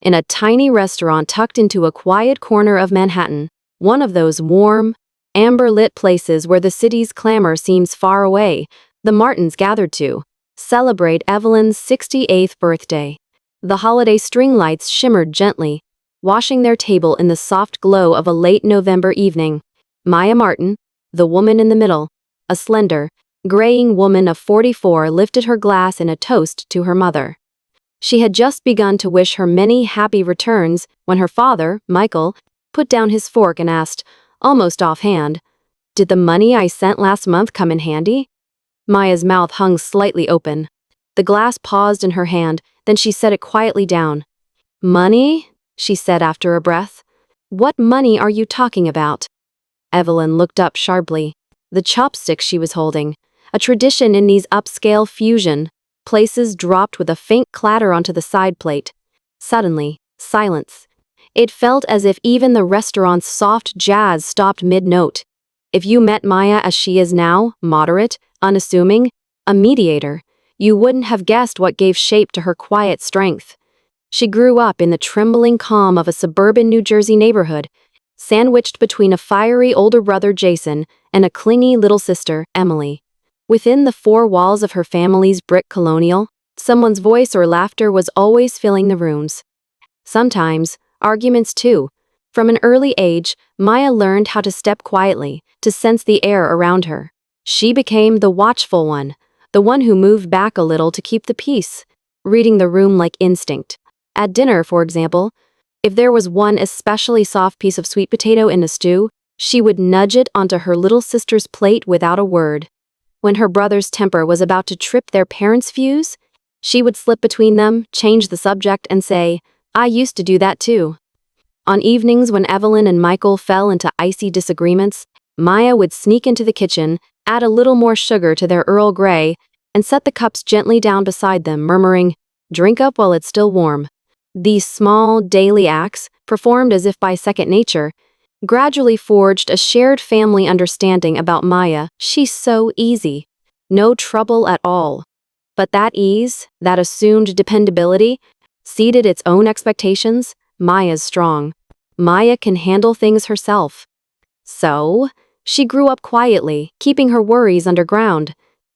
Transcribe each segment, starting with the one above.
in a tiny restaurant tucked into a quiet corner of Manhattan, one of those warm, amber-lit places where the city's clamor seems far away. The Martins gathered to celebrate Evelyn's 68th birthday. The holiday string lights shimmered gently, washing their table in the soft glow of a late November evening. Maya Martin, the woman in the middle, a slender, graying woman of 44, lifted her glass in a toast to her mother. She had just begun to wish her many happy returns when her father, Michael, put down his fork and asked, almost offhand, "Did the money I sent last month come in handy?" Maya's mouth hung slightly open. The glass paused in her hand, then she set it quietly down. "Money?" she said after a breath. "What money are you talking about?" Evelyn looked up sharply. The chopsticks she was holding, a tradition in these upscale fusion places, dropped with a faint clatter onto the side plate. Suddenly, silence. It felt as if even the restaurant's soft jazz stopped mid-note. If you met Maya as she is now, moderate, unassuming, a mediator, you wouldn't have guessed what gave shape to her quiet strength. She grew up in the trembling calm of a suburban New Jersey neighborhood, sandwiched between a fiery older brother, Jason, and a clingy little sister, Emily. Within the four walls of her family's brick colonial, someone's voice or laughter was always filling the rooms. Sometimes, arguments too. From an early age, Maya learned how to step quietly, to sense the air around her. She became the watchful one, the one who moved back a little to keep the peace, reading the room like instinct. At dinner, for example, if there was one especially soft piece of sweet potato in the stew, she would nudge it onto her little sister's plate without a word. When her brother's temper was about to trip their parents' fuse, she would slip between them, change the subject, and say, "I used to do that too." On evenings when Evelyn and Michael fell into icy disagreements, Maya would sneak into the kitchen, add a little more sugar to their Earl Grey, and set the cups gently down beside them, murmuring, "Drink up while it's still warm." These small, daily acts, performed as if by second nature, gradually forged a shared family understanding about Maya. She's so easy. No trouble at all. But that ease, that assumed dependability, seeded its own expectations. Maya's strong. Maya can handle things herself. So, she grew up quietly, keeping her worries underground.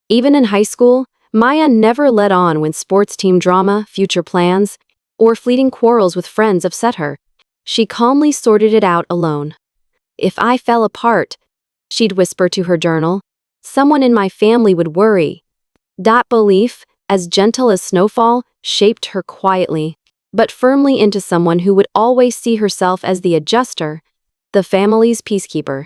Even in high school, Maya never let on when sports team drama, future plans, or fleeting quarrels with friends upset her. She calmly sorted it out alone. "If I fell apart," she'd whisper to her journal, "someone in my family would worry." That belief, as gentle as snowfall, shaped her quietly, but firmly into someone who would always see herself as the adjuster, the family's peacekeeper.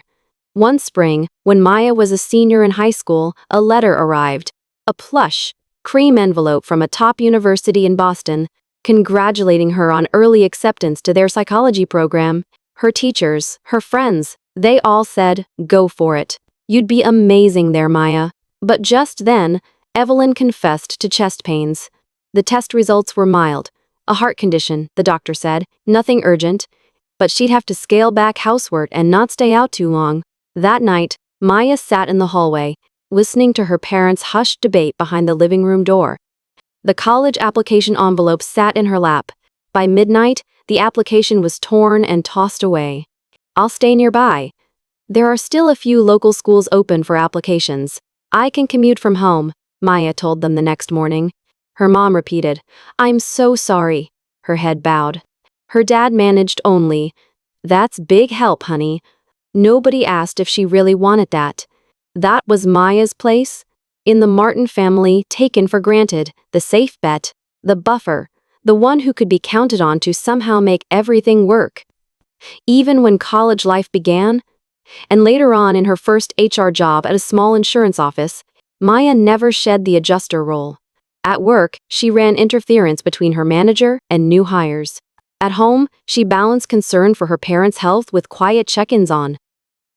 One spring, when Maya was a senior in high school, a letter arrived, a plush, cream envelope from a top university in Boston, congratulating her on early acceptance to their psychology program. Her teachers, her friends, they all said, "Go for it. You'd be amazing there, Maya." But just then, Evelyn confessed to chest pains. The test results were mild. A heart condition, the doctor said, nothing urgent. But she'd have to scale back housework and not stay out too long. That night, Maya sat in the hallway, listening to her parents' hushed debate behind the living room door. The college application envelope sat in her lap. By midnight, the application was torn and tossed away. "I'll stay nearby. There are still a few local schools open for applications. I can commute from home," Maya told them the next morning. Her mom repeated, "I'm so sorry." Her head bowed. Her dad managed only, "That's big help, honey." Nobody asked if she really wanted that. That was Maya's place. In the Martin family, taken for granted, the safe bet, the buffer, the one who could be counted on to somehow make everything work. Even when college life began, and later on in her first HR job at a small insurance office, Maya never shed the adjuster role. At work, she ran interference between her manager and new hires. At home, she balanced concern for her parents' health with quiet check-ins on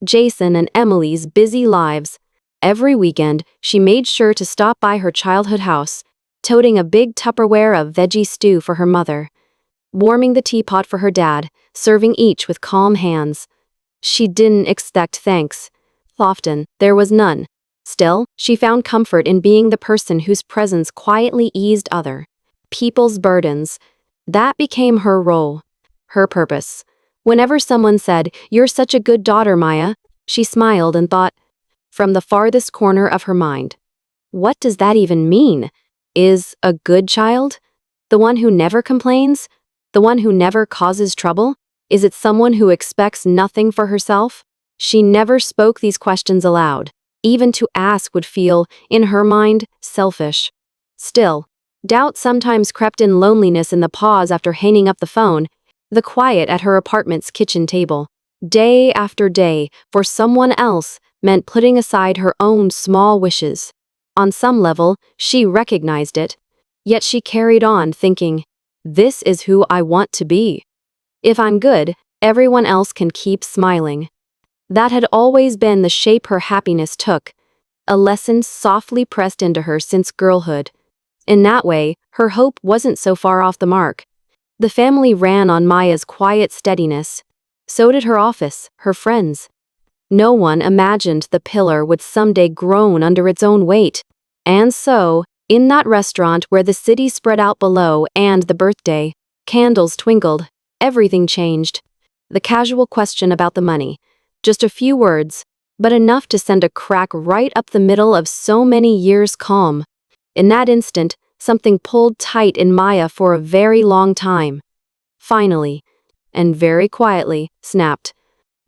Jason and Emily's busy lives. Every weekend, she made sure to stop by her childhood house, toting a big Tupperware of veggie stew for her mother, warming the teapot for her dad, serving each with calm hands. She didn't expect thanks. Often, there was none. Still, she found comfort in being the person whose presence quietly eased other people's burdens. That became her role, her purpose. Whenever someone said, "You're such a good daughter, Maya," she smiled and thought, from the farthest corner of her mind, what does that even mean? Is a good child the one who never complains? The one who never causes trouble? Is it someone who expects nothing for herself? She never spoke these questions aloud. Even to ask would feel, in her mind, selfish. Still, doubt sometimes crept in, loneliness in the pause after hanging up the phone, the quiet at her apartment's kitchen table. Day after day, for someone else, meant putting aside her own small wishes. On some level, she recognized it. Yet she carried on thinking, this is who I want to be. If I'm good, everyone else can keep smiling. That had always been the shape her happiness took, a lesson softly pressed into her since girlhood. In that way, her hope wasn't so far off the mark. The family ran on Maya's quiet steadiness. So did her office, her friends. No one imagined the pillar would someday groan under its own weight. And so, in that restaurant where the city spread out below and the birthday candles twinkled, everything changed. The casual question about the money. Just a few words, but enough to send a crack right up the middle of so many years' calm. In that instant, something pulled tight in Maya for a very long time. Finally, and very quietly, snapped.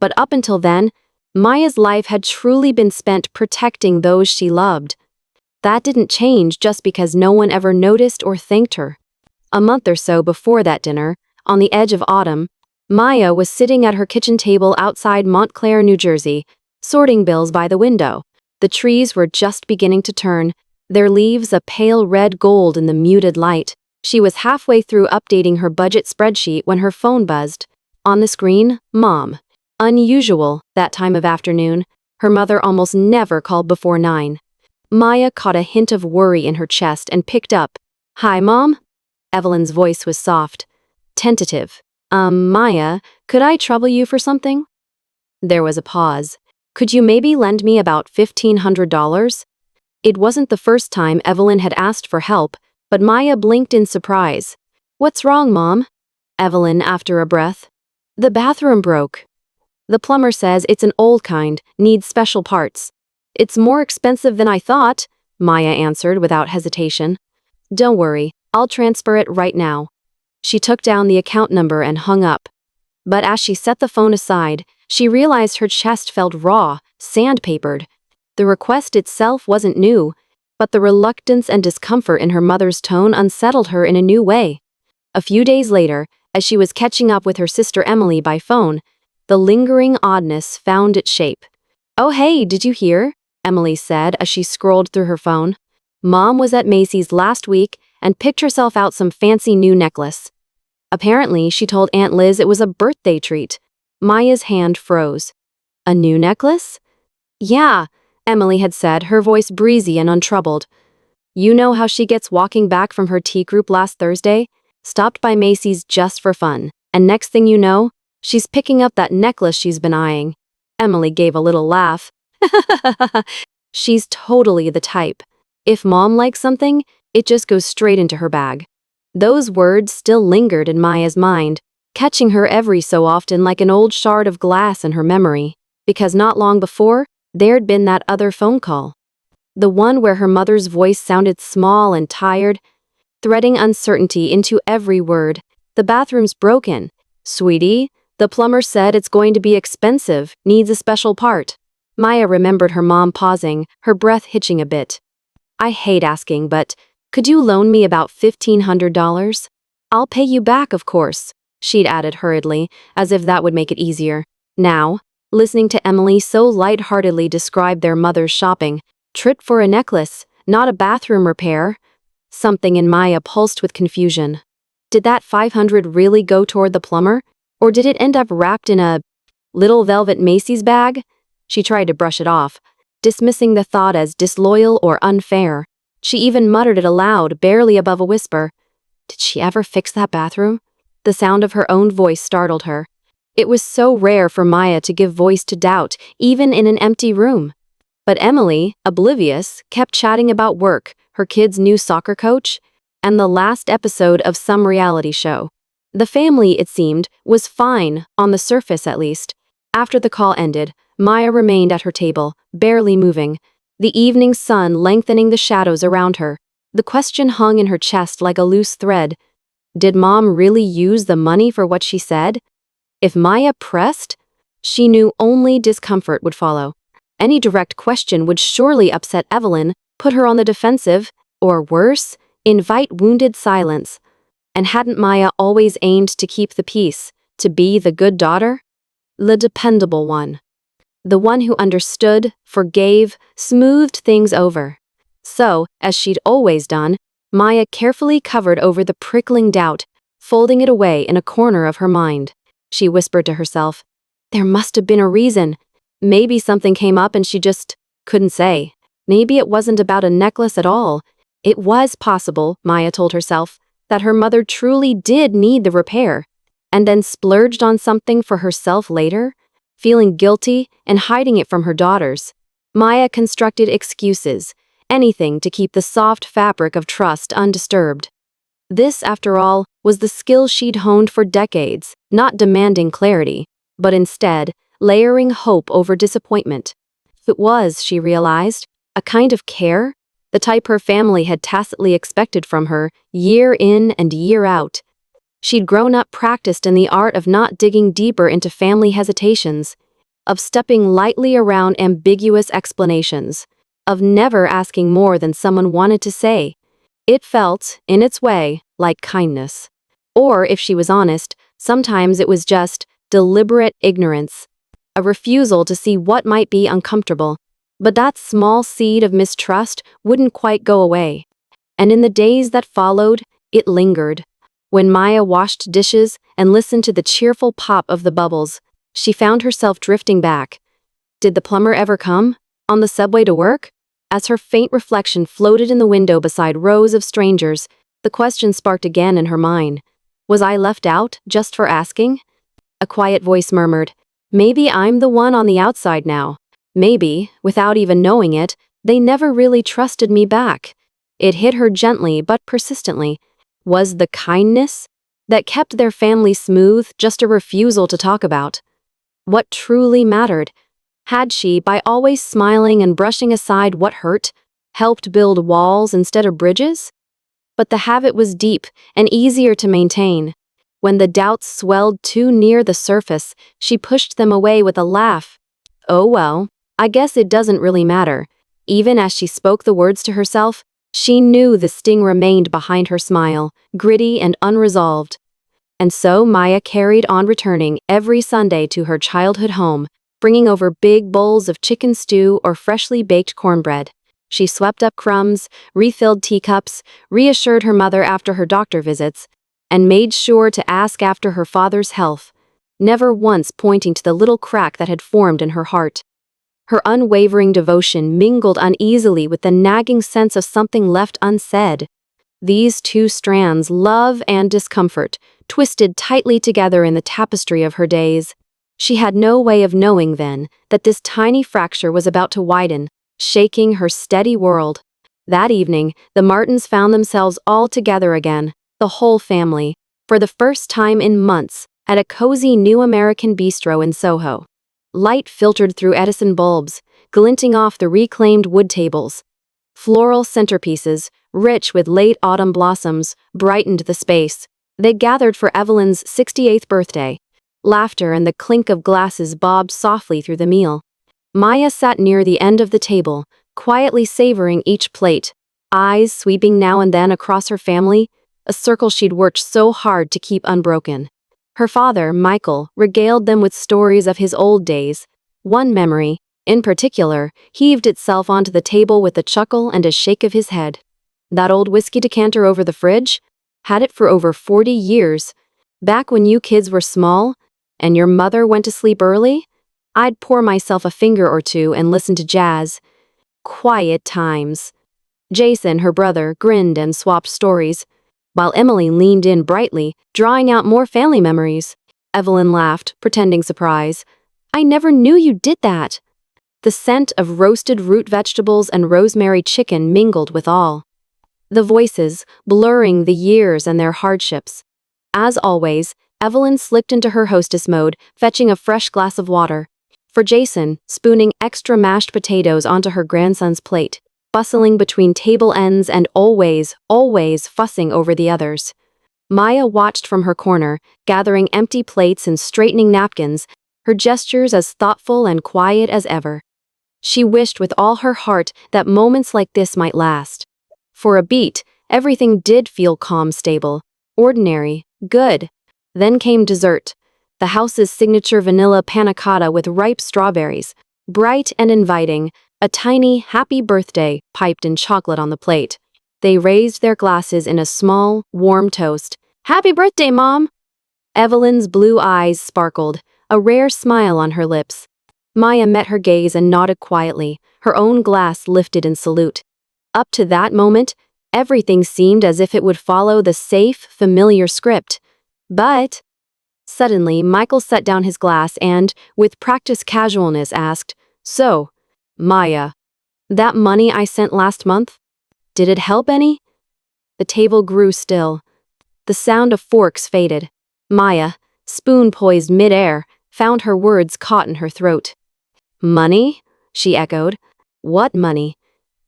But up until then, Maya's life had truly been spent protecting those she loved. That didn't change just because no one ever noticed or thanked her. A month or so before that dinner, on the edge of autumn, Maya was sitting at her kitchen table outside Montclair, New Jersey, sorting bills by the window. The trees were just beginning to turn, their leaves a pale red gold in the muted light. She was halfway through updating her budget spreadsheet when her phone buzzed. On the screen, Mom. Unusual, that time of afternoon. Her mother almost never called before 9. Maya caught a hint of worry in her chest and picked up. "Hi, Mom?" Evelyn's voice was soft, tentative. Maya, could I trouble you for something?" There was a pause. "Could you maybe lend me about $1,500? It wasn't the first time Evelyn had asked for help, but Maya blinked in surprise. "What's wrong, Mom?" Evelyn, after a breath. "The bathroom broke. The plumber says it's an old kind, needs special parts." "It's more expensive than I thought," Maya answered without hesitation. "Don't worry, I'll transfer it right now." She took down the account number and hung up. But as she set the phone aside, she realized her chest felt raw, sandpapered. The request itself wasn't new, but the reluctance and discomfort in her mother's tone unsettled her in a new way. A few days later, as she was catching up with her sister Emily by phone, the lingering oddness found its shape. "Oh hey, did you hear?" Emily said as she scrolled through her phone. "Mom was at Macy's last week and picked herself out some fancy new necklace. Apparently, she told Aunt Liz it was a birthday treat." Maya's hand froze. "A new necklace?" "Yeah," Emily had said, her voice breezy and untroubled. "You know how she gets walking back from her tea group last Thursday? Stopped by Macy's just for fun, and next thing you know, she's picking up that necklace she's been eyeing." Emily gave a little laugh. "She's totally the type. If Mom likes something, it just goes straight into her bag." Those words still lingered in Maya's mind, catching her every so often like an old shard of glass in her memory, because not long before, there'd been that other phone call. The one where her mother's voice sounded small and tired, threading uncertainty into every word. "The bathroom's broken. Sweetie, the plumber said it's going to be expensive, needs a special part." Maya remembered her mom pausing, her breath hitching a bit. "I hate asking, but could you loan me about $1,500? I'll pay you back, of course," she'd added hurriedly, as if that would make it easier. Now, listening to Emily so lightheartedly describe their mother's shopping trip for a necklace, not a bathroom repair, something in Maya pulsed with confusion. Did that $500 really go toward the plumber? Or did it end up wrapped in a little velvet Macy's bag? She tried to brush it off, dismissing the thought as disloyal or unfair. She even muttered it aloud, barely above a whisper. Did she ever fix that bathroom? The sound of her own voice startled her. It was so rare for Maya to give voice to doubt, even in an empty room. But Emily, oblivious, kept chatting about work, her kid's new soccer coach. and the last episode of some reality show. The family, it seemed, was fine, on the surface at least. After the call ended, Maya remained at her table, barely moving, the evening sun lengthening the shadows around her. The question hung in her chest like a loose thread. Did Mom really use the money for what she said? If Maya pressed, she knew only discomfort would follow. Any direct question would surely upset Evelyn, put her on the defensive, or worse, invite wounded silence. And hadn't Maya always aimed to keep the peace, to be the good daughter? The dependable one. The one who understood, forgave, smoothed things over. So, as she'd always done, Maya carefully covered over the prickling doubt, folding it away in a corner of her mind. She whispered to herself, there must have been a reason. Maybe something came up and she just couldn't say. Maybe it wasn't about a necklace at all. It was possible, Maya told herself, that her mother truly did need the repair, and then splurged on something for herself later, feeling guilty and hiding it from her daughters. Maya constructed excuses, anything to keep the soft fabric of trust undisturbed. This, after all, was the skill she'd honed for decades, not demanding clarity, but instead layering hope over disappointment. It was, she realized, a kind of care, the type her family had tacitly expected from her, year in and year out. She'd grown up practiced in the art of not digging deeper into family hesitations, of stepping lightly around ambiguous explanations, of never asking more than someone wanted to say. It felt, in its way, like kindness. Or, if she was honest, sometimes it was just deliberate ignorance, a refusal to see what might be uncomfortable. But that small seed of mistrust wouldn't quite go away. And in the days that followed, it lingered. When Maya washed dishes and listened to the cheerful pop of the bubbles, she found herself drifting back. Did the plumber ever come? On the subway to work? As her faint reflection floated in the window beside rows of strangers, the question sparked again in her mind. Was I left out, just for asking? A quiet voice murmured, maybe I'm the one on the outside now. Maybe, without even knowing it, they never really trusted me back. It hit her gently but persistently. Was the kindness that kept their family smooth just a refusal to talk about? What truly mattered? Had she, by always smiling and brushing aside what hurt, helped build walls instead of bridges? But the habit was deep and easier to maintain. When the doubts swelled too near the surface, she pushed them away with a laugh. Oh well, I guess it doesn't really matter. Even as she spoke the words to herself, she knew the sting remained behind her smile, gritty and unresolved. And so Maya carried on, returning every Sunday to her childhood home, bringing over big bowls of chicken stew or freshly baked cornbread. She swept up crumbs, refilled teacups, reassured her mother after her doctor visits, and made sure to ask after her father's health, never once pointing to the little crack that had formed in her heart. Her unwavering devotion mingled uneasily with the nagging sense of something left unsaid. These two strands, love and discomfort, twisted tightly together in the tapestry of her days. She had no way of knowing then that this tiny fracture was about to widen, shaking her steady world. That evening, the Martins found themselves all together again, the whole family, for the first time in months, at a cozy new American bistro in Soho. Light filtered through Edison bulbs, glinting off the reclaimed wood tables. Floral centerpieces, rich with late autumn blossoms, brightened the space. They gathered for Evelyn's 68th birthday. Laughter and the clink of glasses bobbed softly through the meal. Maya sat near the end of the table, quietly savoring each plate, eyes sweeping now and then across her family, a circle she'd worked so hard to keep unbroken. Her father, Michael, regaled them with stories of his old days. One memory, in particular, heaved itself onto the table with a chuckle and a shake of his head. That old whiskey decanter over the fridge? Had it for over 40 years. Back when you kids were small, and your mother went to sleep early, I'd pour myself a finger or two and listen to jazz. Quiet times. Jason, her brother, grinned and swapped stories, while Emily leaned in brightly, drawing out more family memories. Evelyn laughed, pretending surprise. I never knew you did that. The scent of roasted root vegetables and rosemary chicken mingled with all. the voices blurring the years and their hardships. As always, Evelyn slipped into her hostess mode, fetching a fresh glass of water. For Jason, spooning extra mashed potatoes onto her grandson's plate, bustling between table ends and always fussing over the others. Maya watched from her corner, gathering empty plates and straightening napkins, her gestures as thoughtful and quiet as ever. She wished with all her heart that moments like this might last. For a beat, everything did feel calm, stable, ordinary, good. Then came dessert. The house's signature vanilla panna cotta with ripe strawberries, bright and inviting, a tiny happy birthday piped in chocolate on the plate. They raised their glasses in a small, warm toast. "Happy birthday, Mom!" Evelyn's blue eyes sparkled, a rare smile on her lips. Maya met her gaze and nodded quietly, her own glass lifted in salute. Up to that moment, everything seemed as if it would follow the safe, familiar script. But suddenly, Michael set down his glass and, with practiced casualness, asked, "So, Maya, that money I sent last month? Did it help any?" The table grew still. The sound of forks faded. Maya, spoon poised mid-air, found her words caught in her throat. "Money?" she echoed. "What money?"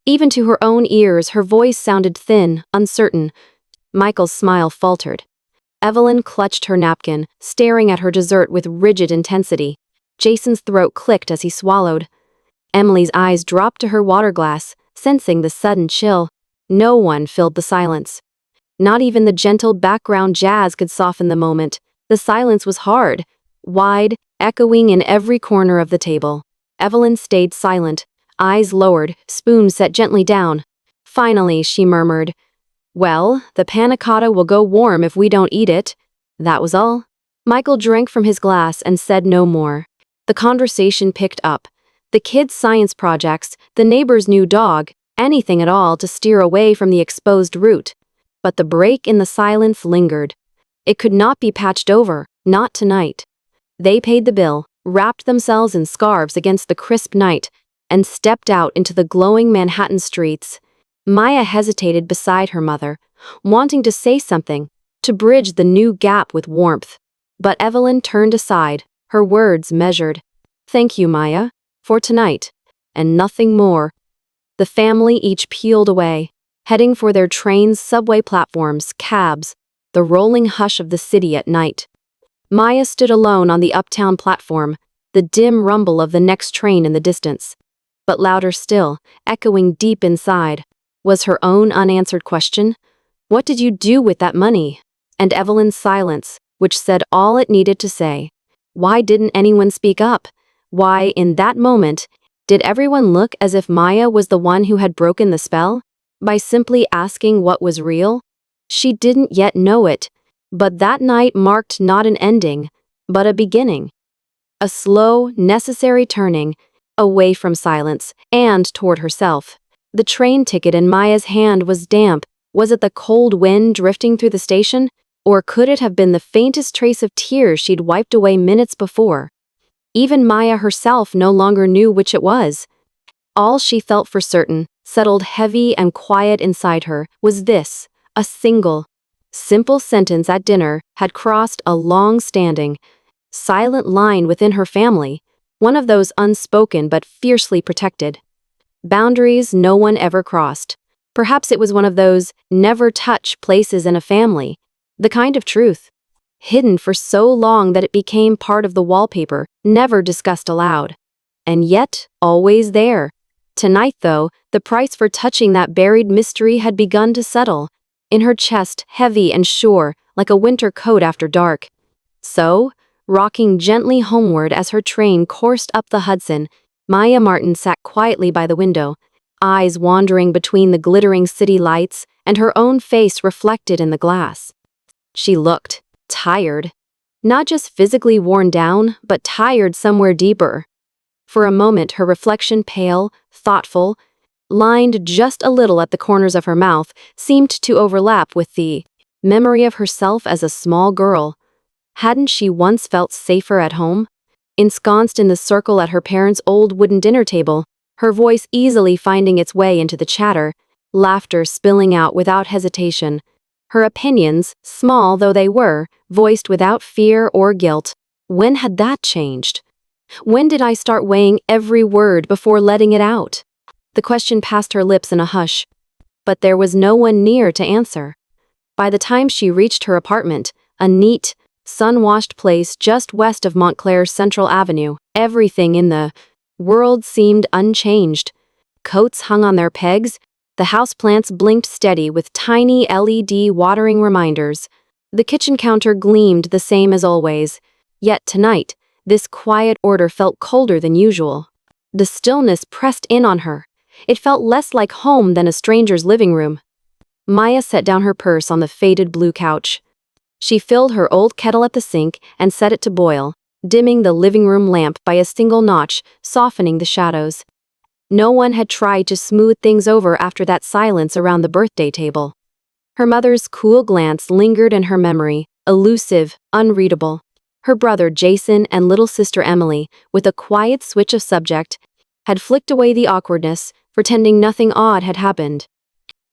Even to her own ears, her voice sounded thin, uncertain. Michael's smile faltered. Evelyn clutched her napkin, staring at her dessert with rigid intensity. Jason's throat clicked as he swallowed. Emily's eyes dropped to her water glass, sensing the sudden chill. No one filled the silence. Not even the gentle background jazz could soften the moment. The silence was hard, wide, echoing in every corner of the table. Evelyn stayed silent, eyes lowered, spoon set gently down. Finally, she murmured, "Well, the panna cotta will go warm if we don't eat it." That was all. Michael drank from his glass and said no more. The conversation picked up. The kids' science projects, the neighbor's new dog, anything at all to steer away from the exposed route. But the break in the silence lingered. It could not be patched over, not tonight. They paid the bill, wrapped themselves in scarves against the crisp night, and stepped out into the glowing Manhattan streets. Maya hesitated beside her mother, wanting to say something, to bridge the new gap with warmth. But Evelyn turned aside, her words measured. "Thank you, Maya, for tonight, and nothing more." The family each peeled away, heading for their trains, subway platforms, cabs, the rolling hush of the city at night. Maya stood alone on the uptown platform, the dim rumble of the next train in the distance. But louder still, echoing deep inside, was her own unanswered question. What did you do with that money? And Evelyn's silence, which said all it needed to say. Why didn't anyone speak up? Why, in that moment, did everyone look as if Maya was the one who had broken the spell? By simply asking what was real? She didn't yet know it, but that night marked not an ending, but a beginning. A slow, necessary turning, away from silence, and toward herself. The train ticket in Maya's hand was damp. Was it the cold wind drifting through the station? Or could it have been the faintest trace of tears she'd wiped away minutes before? Even Maya herself no longer knew which it was. All she felt for certain, settled heavy and quiet inside her, was this: a single, simple sentence at dinner had crossed a long-standing, silent line within her family, one of those unspoken but fiercely protected boundaries no one ever crossed. Perhaps it was one of those never-touch places in a family, the kind of truth, hidden for so long that it became part of the wallpaper, never discussed aloud. And yet, always there. Tonight, though, the price for touching that buried mystery had begun to settle, in her chest, heavy and sure, like a winter coat after dark. So, rocking gently homeward as her train coursed up the Hudson, Maya Martin sat quietly by the window, eyes wandering between the glittering city lights and her own face reflected in the glass. She looked tired. Not just physically worn down, but tired somewhere deeper. For a moment, her reflection, pale, thoughtful, lined just a little at the corners of her mouth, seemed to overlap with the memory of herself as a small girl. Hadn't she once felt safer at home? Ensconced in the circle at her parents' old wooden dinner table, her voice easily finding its way into the chatter, laughter spilling out without hesitation. Her opinions, small though they were, voiced without fear or guilt. When had that changed? When did I start weighing every word before letting it out? The question passed her lips in a hush, but there was no one near to answer. By the time she reached her apartment, a neat, sun-washed place just west of Montclair's Central Avenue, everything in the world seemed unchanged. Coats hung on their pegs, the houseplants blinked steady with tiny LED watering reminders. The kitchen counter gleamed the same as always. Yet tonight, this quiet order felt colder than usual. The stillness pressed in on her. It felt less like home than a stranger's living room. Maya set down her purse on the faded blue couch. She filled her old kettle at the sink and set it to boil, dimming the living room lamp by a single notch, softening the shadows. No one had tried to smooth things over after that silence around the birthday table. Her mother's cool glance lingered in her memory, elusive, unreadable. Her brother Jason and little sister Emily, with a quiet switch of subject, had flicked away the awkwardness, pretending nothing odd had happened.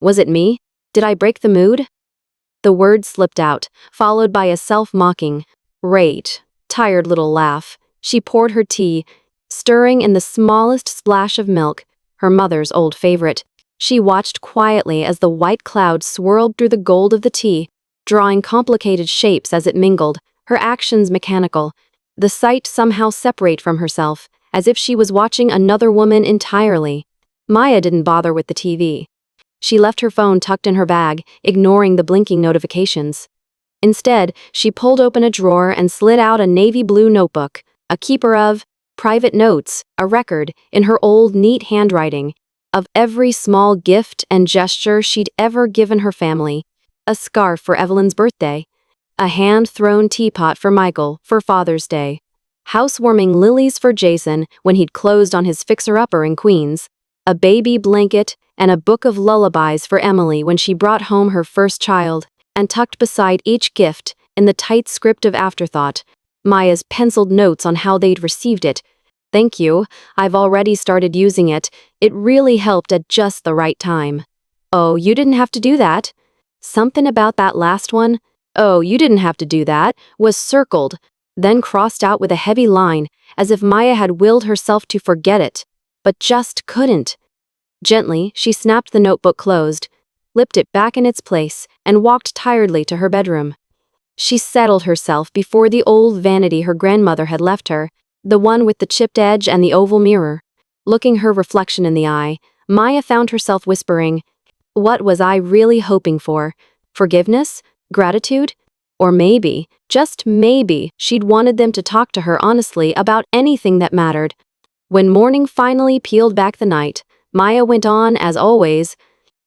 Was it me? Did I break the mood? The word slipped out, followed by a self-mocking, "Rate," tired little laugh. She poured her tea, stirring in the smallest splash of milk, her mother's old favorite. She watched quietly as the white cloud swirled through the gold of the tea, drawing complicated shapes as it mingled, her actions mechanical, the sight somehow separate from herself, as if she was watching another woman entirely. Maya didn't bother with the TV. She left her phone tucked in her bag, ignoring the blinking notifications. Instead, she pulled open a drawer and slid out a navy blue notebook, a keeper of private notes, a record, in her old neat handwriting, of every small gift and gesture she'd ever given her family. A scarf for Evelyn's birthday, a hand-thrown teapot for Michael for Father's Day, housewarming lilies for Jason when he'd closed on his fixer-upper in Queens, a baby blanket, and a book of lullabies for Emily when she brought home her first child, and tucked beside each gift, in the tight script of afterthought, Maya's penciled notes on how they'd received it. "Thank you, I've already started using it. It really helped at just the right time." "Oh, you didn't have to do that." Something about that last one, "Oh, you didn't have to do that," was circled, then crossed out with a heavy line, as if Maya had willed herself to forget it, but just couldn't. Gently, she snapped the notebook closed, flipped it back in its place, and walked tiredly to her bedroom. She settled herself before the old vanity her grandmother had left her, the one with the chipped edge and the oval mirror. Looking her reflection in the eye, Maya found herself whispering, "What was I really hoping for? Forgiveness? Gratitude? Or maybe, just maybe, she'd wanted them to talk to her honestly about anything that mattered." When morning finally peeled back the night, Maya went on as always.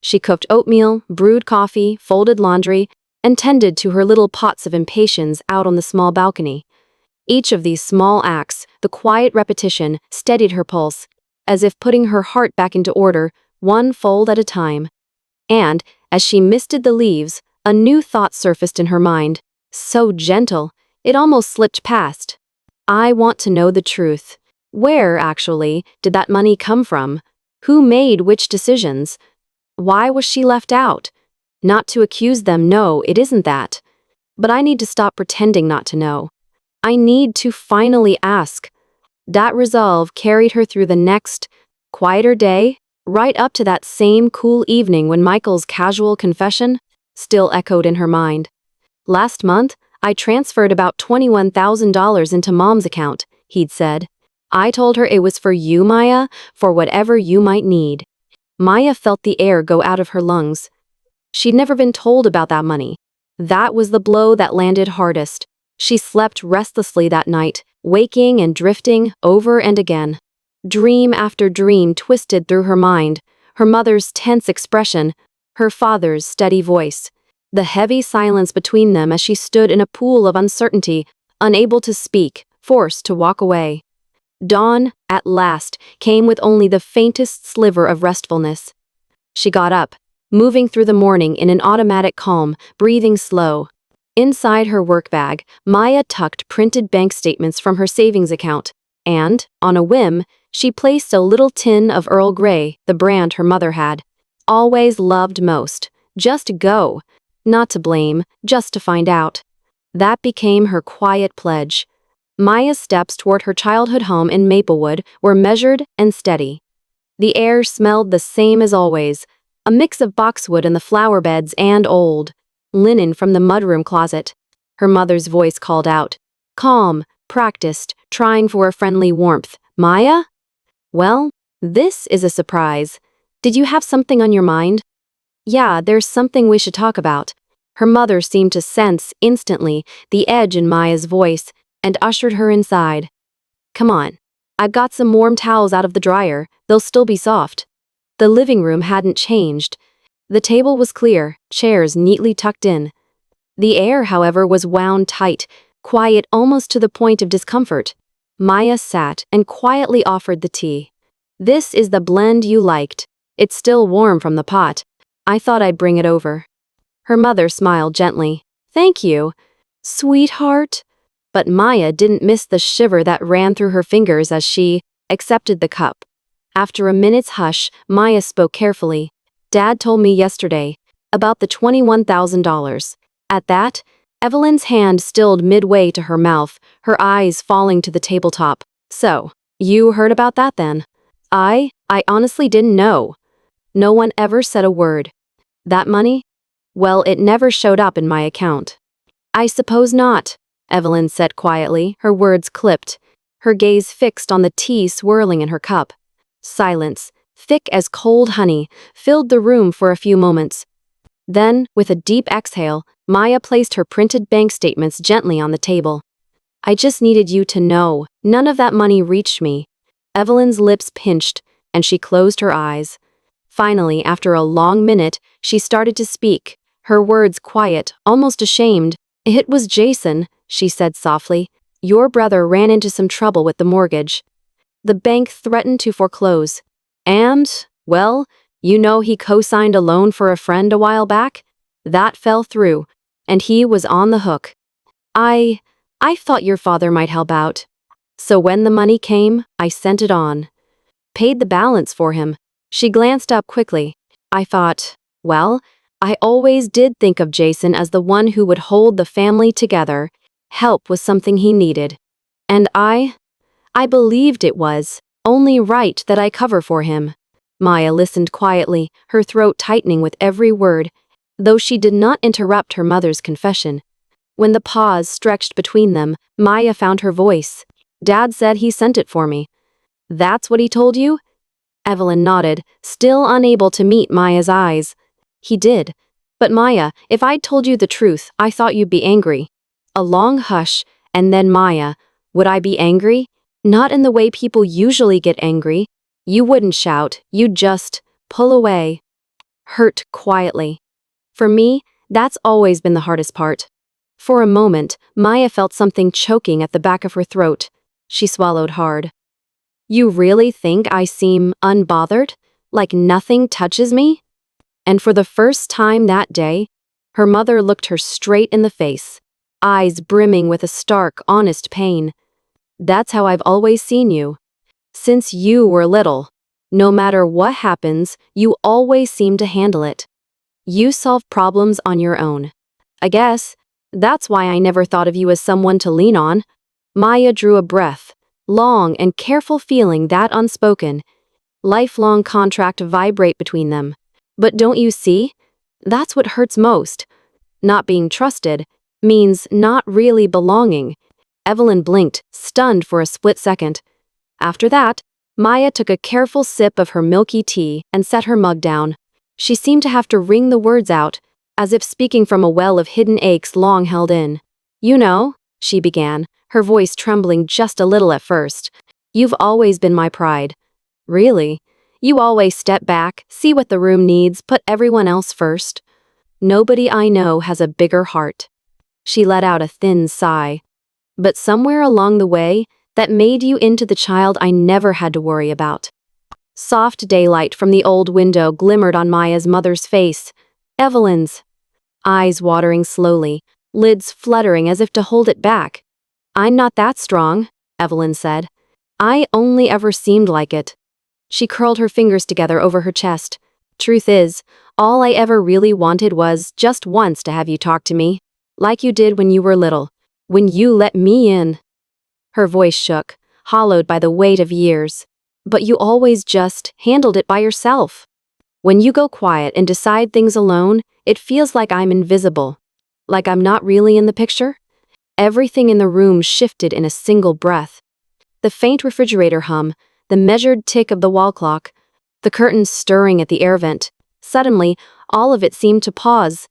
She cooked oatmeal, brewed coffee, folded laundry, and tended to her little pots of impatience out on the small balcony. Each of these small acts, the quiet repetition, steadied her pulse, as if putting her heart back into order, one fold at a time. And, as she misted the leaves, a new thought surfaced in her mind, so gentle, it almost slipped past. "I want to know the truth. Where, actually, did that money come from? Who made which decisions? Why was she left out? Not to accuse them, no, it isn't that. But I need to stop pretending not to know. I need to finally ask." That resolve carried her through the next, quieter day, right up to that same cool evening when Michael's casual confession still echoed in her mind. "Last month, I transferred about $21,000 into Mom's account," he'd said. "I told her it was for you, Maya, for whatever you might need." Maya felt the air go out of her lungs. She'd never been told about that money. That was the blow that landed hardest. She slept restlessly that night, waking and drifting over and again. Dream after dream twisted through her mind, her mother's tense expression, her father's steady voice, the heavy silence between them as she stood in a pool of uncertainty, unable to speak, forced to walk away. Dawn, at last, came with only the faintest sliver of restfulness. She got up, moving through the morning in an automatic calm, breathing slow. Inside her work bag, Maya tucked printed bank statements from her savings account, and, on a whim, she placed a little tin of Earl Grey, the brand her mother had. Always loved most. Just go. Not to blame, just to find out. That became her quiet pledge. Maya's steps toward her childhood home in Maplewood were measured and steady. The air smelled the same as always, a mix of boxwood in the flower beds and old linen from the mudroom closet. Her mother's voice called out. Calm, practiced, trying for a friendly warmth. Maya? Well, this is a surprise. Did you have something on your mind? Yeah, there's something we should talk about. Her mother seemed to sense, instantly, the edge in Maya's voice and ushered her inside. Come on. I've got some warm towels out of the dryer, they'll still be soft. The living room hadn't changed. The table was clear, chairs neatly tucked in. The air, however, was wound tight, quiet almost to the point of discomfort. Maya sat and quietly offered the tea. This is the blend you liked. It's still warm from the pot. I thought I'd bring it over. Her mother smiled gently. Thank you, sweetheart. But Maya didn't miss the shiver that ran through her fingers as she accepted the cup. After a minute's hush, Maya spoke carefully. Dad told me yesterday about the $21,000. At that, Evelyn's hand stilled midway to her mouth, her eyes falling to the tabletop. So, you heard about that then? I honestly didn't know. No one ever said a word. That money? Well, it never showed up in my account. I suppose not, Evelyn said quietly, her words clipped, her gaze fixed on the tea swirling in her cup. Silence, thick as cold honey, filled the room for a few moments. Then, with a deep exhale, Maya placed her printed bank statements gently on the table. I just needed you to know, none of that money reached me. Evelyn's lips pinched, and she closed her eyes. Finally, after a long minute, she started to speak, her words quiet, almost ashamed. It was Jason, she said softly. Your brother ran into some trouble with the mortgage. The bank threatened to foreclose. And, well, you know he co-signed a loan for a friend a while back? That fell through, and he was on the hook. I thought your father might help out. So when the money came, I sent it on. Paid the balance for him. She glanced up quickly. I thought, well, I always did think of Jason as the one who would hold the family together. Help was something he needed. And I believed it was only right that I cover for him. Maya listened quietly, her throat tightening with every word, though she did not interrupt her mother's confession. When the pause stretched between them, Maya found her voice. Dad said he sent it for me. That's what he told you? Evelyn nodded, still unable to meet Maya's eyes. He did. But Maya, if I'd told you the truth, I thought you'd be angry. A long hush, and then Maya, would I be angry? Not in the way people usually get angry. You wouldn't shout, you'd just pull away. Hurt quietly. For me, that's always been the hardest part. For a moment, Maya felt something choking at the back of her throat. She swallowed hard. You really think I seem unbothered? Like nothing touches me? And for the first time that day, her mother looked her straight in the face, eyes brimming with a stark, honest pain. That's how I've always seen you. Since you were little. No matter what happens, you always seem to handle it. You solve problems on your own. I guess that's why I never thought of you as someone to lean on. Maya drew a breath, long and careful, feeling that unspoken, lifelong contract vibrate between them. But don't you see? That's what hurts most. Not being trusted means not really belonging. Evelyn blinked, stunned for a split second. After that, Maya took a careful sip of her milky tea and set her mug down. She seemed to have to wring the words out, as if speaking from a well of hidden aches long held in. You know, she began, her voice trembling just a little at first. You've always been my pride. Really? You always step back, see what the room needs, put everyone else first. Nobody I know has a bigger heart. She let out a thin sigh. But somewhere along the way, that made you into the child I never had to worry about. Soft daylight from the old window glimmered on Maya's mother's face. Evelyn's. Eyes watering slowly, lids fluttering as if to hold it back. I'm not that strong, Evelyn said. I only ever seemed like it. She curled her fingers together over her chest. Truth is, all I ever really wanted was just once to have you talk to me. Like you did when you were little. When you let me in. Her voice shook, hollowed by the weight of years. But you always just handled it by yourself. When you go quiet and decide things alone, it feels like I'm invisible. Like I'm not really in the picture. Everything in the room shifted in a single breath. The faint refrigerator hum, the measured tick of the wall clock, the curtains stirring at the air vent. Suddenly, all of it seemed to pause.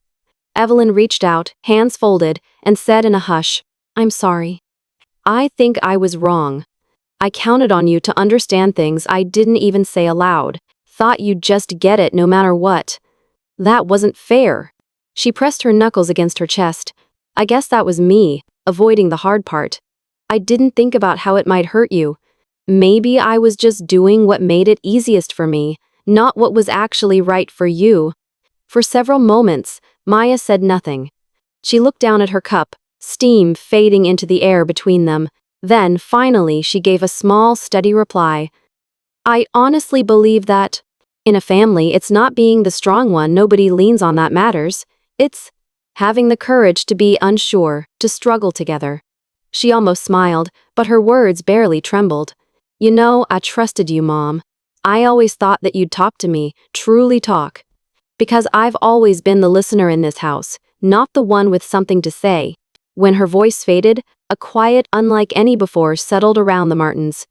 Evelyn reached out, hands folded, and said in a hush, "I'm sorry. I think I was wrong. I counted on you to understand things I didn't even say aloud. Thought you'd just get it no matter what. That wasn't fair." She pressed her knuckles against her chest. "I guess that was me, avoiding the hard part. I didn't think about how it might hurt you. Maybe I was just doing what made it easiest for me, not what was actually right for you." For several moments, Maya said nothing. She looked down at her cup, steam fading into the air between them. Then, finally, she gave a small, steady reply. "I honestly believe that, in a family, it's not being the strong one nobody leans on that matters. It's having the courage to be unsure, to struggle together." She almost smiled, but her words barely trembled. "You know, I trusted you, Mom. I always thought that you'd talk to me, truly talk. Because I've always been the listener in this house, not the one with something to say." When her voice faded, a quiet unlike any before settled around the Martins.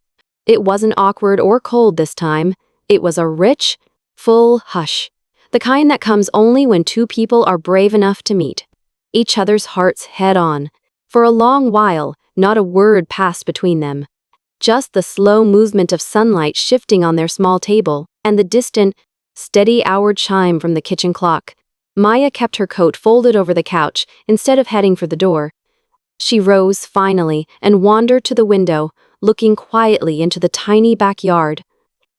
It wasn't awkward or cold this time. It was a rich, full hush. The kind that comes only when two people are brave enough to meet each other's hearts head on. For a long while, not a word passed between them. Just the slow movement of sunlight shifting on their small table, and the distant, steady hour chime from the kitchen clock. Maya kept her coat folded over the couch instead of heading for the door. She rose finally and wandered to the window, looking quietly into the tiny backyard.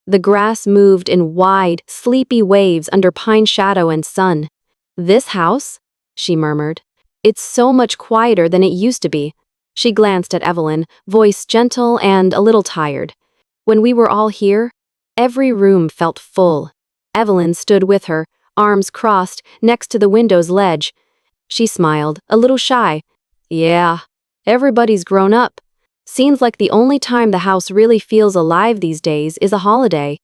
The grass moved in wide, sleepy waves under pine shadow and sun. "This house?" she murmured. "It's so much quieter than it used to be." She glanced at Evelyn, voice gentle and a little tired. "When we were all here, every room felt full." Evelyn stood with her, arms crossed, next to the window's ledge. She smiled, a little shy. "Yeah, everybody's grown up. Seems like the only time the house really feels alive these days is a holiday.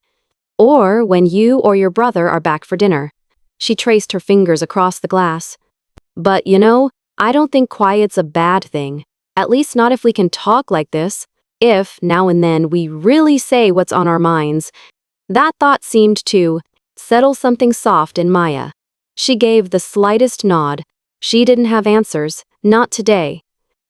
Or when you or your brother are back for dinner." She traced her fingers across the glass. "But you know, I don't think quiet's a bad thing. At least not if we can talk like this. If, now and then, we really say what's on our minds." That thought seemed to settle something soft in Maya. She gave the slightest nod. She didn't have answers, not today.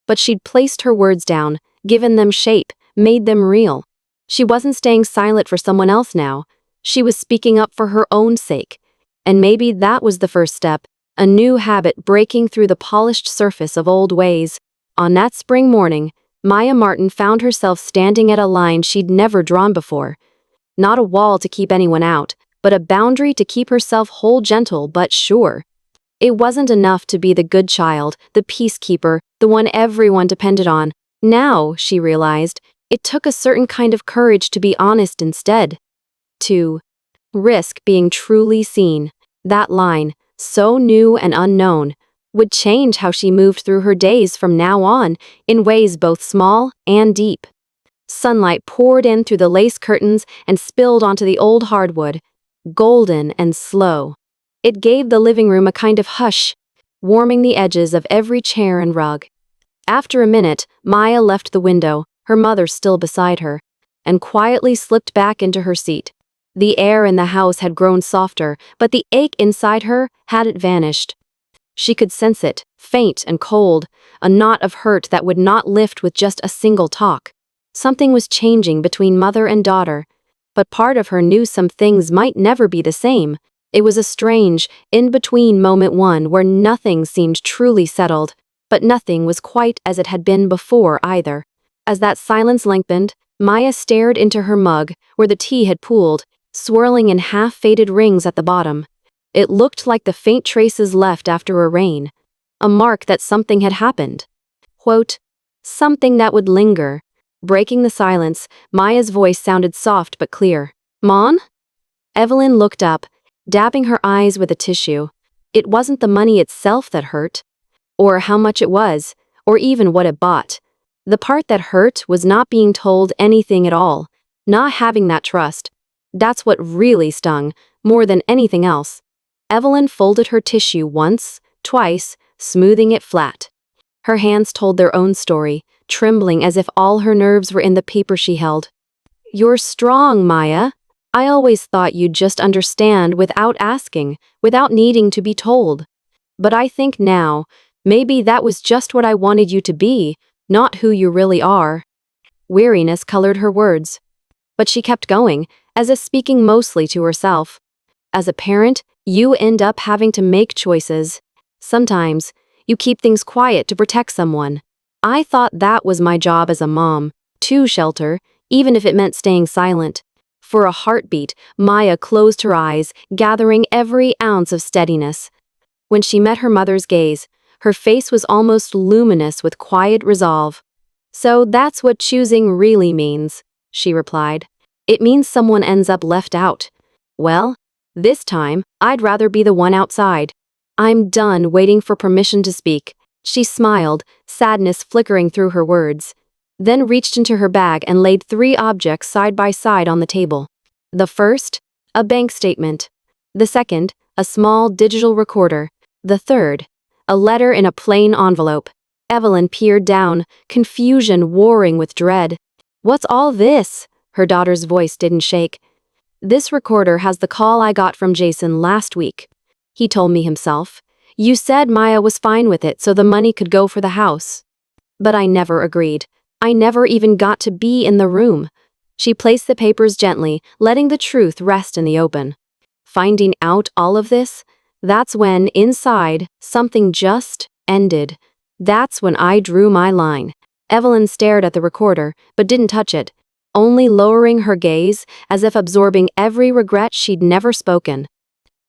But she'd placed her words down, given them shape, made them real. She wasn't staying silent for someone else now. She was speaking up for her own sake. And maybe that was the first step, a new habit breaking through the polished surface of old ways. On that spring morning, Maya Martin found herself standing at a line she'd never drawn before. Not a wall to keep anyone out, but a boundary to keep herself whole, gentle but sure. It wasn't enough to be the good child, the peacekeeper, the one everyone depended on. Now, she realized, it took a certain kind of courage to be honest instead. To risk being truly seen. That line, so new and unknown, would change how she moved through her days from now on, in ways both small and deep. Sunlight poured in through the lace curtains and spilled onto the old hardwood, golden and slow. It gave the living room a kind of hush, warming the edges of every chair and rug. After a minute, Maya left the window, her mother still beside her, and quietly slipped back into her seat. The air in the house had grown softer, but the ache inside her hadn't vanished. She could sense it, faint and cold, a knot of hurt that would not lift with just a single talk. Something was changing between mother and daughter, but part of her knew some things might never be the same. It was a strange, in-between moment, one where nothing seemed truly settled, but nothing was quite as it had been before either. As that silence lengthened, Maya stared into her mug, where the tea had pooled, swirling in half-faded rings at the bottom. It looked like the faint traces left after a rain, a mark that something had happened. Quote, something that would linger. Breaking the silence, Maya's voice sounded soft but clear. "Mon?" Evelyn looked up, dabbing her eyes with a tissue. It wasn't the money itself that hurt, or how much it was, or even what it bought. The part that hurt was not being told anything at all, not having that trust. That's what really stung, more than anything else. Evelyn folded her tissue once, twice, smoothing it flat. Her hands told their own story, trembling as if all her nerves were in the paper she held. "You're strong, Maya. I always thought you'd just understand without asking, without needing to be told. But I think now, maybe that was just what I wanted you to be, not who you really are." Weariness colored her words. But she kept going, as if speaking mostly to herself. As a parent, you end up having to make choices. Sometimes, you keep things quiet to protect someone. I thought that was my job as a mom, to shelter, even if it meant staying silent. For a heartbeat, Maya closed her eyes, gathering every ounce of steadiness. When she met her mother's gaze, her face was almost luminous with quiet resolve. "So that's what choosing really means," she replied. "It means someone ends up left out. Well, this time, I'd rather be the one outside. I'm done waiting for permission to speak." She smiled, sadness flickering through her words, then reached into her bag and laid 3 objects side by side on the table. The first, a bank statement. The second, a small digital recorder. The third, a letter in a plain envelope. Evelyn peered down, confusion warring with dread. "What's all this?" Her daughter's voice didn't shake. "This recorder has the call I got from Jason last week. He told me himself. You said Maya was fine with it so the money could go for the house. But I never agreed. I never even got to be in the room." She placed the papers gently, letting the truth rest in the open. Finding out all of this, that's when, inside, something just ended. That's when I drew my line. Evelyn stared at the recorder, but didn't touch it, only lowering her gaze as if absorbing every regret she'd never spoken.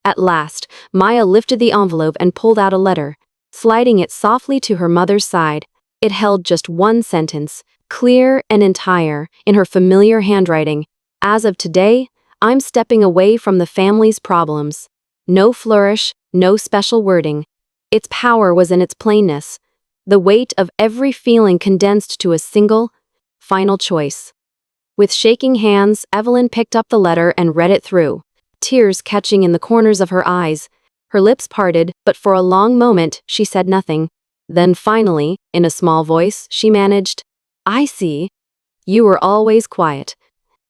At last, Maya lifted the envelope and pulled out a letter, sliding it softly to her mother's side. It held just one sentence, clear and entire, in her familiar handwriting. "As of today, I'm stepping away from the family's problems." No flourish, no special wording. Its power was in its plainness, the weight of every feeling condensed to a single, final choice. With shaking hands, Evelyn picked up the letter and read it through, tears catching in the corners of her eyes. Her lips parted, but for a long moment she said nothing. Then finally, in a small voice, she managed, "I see. You were always quiet.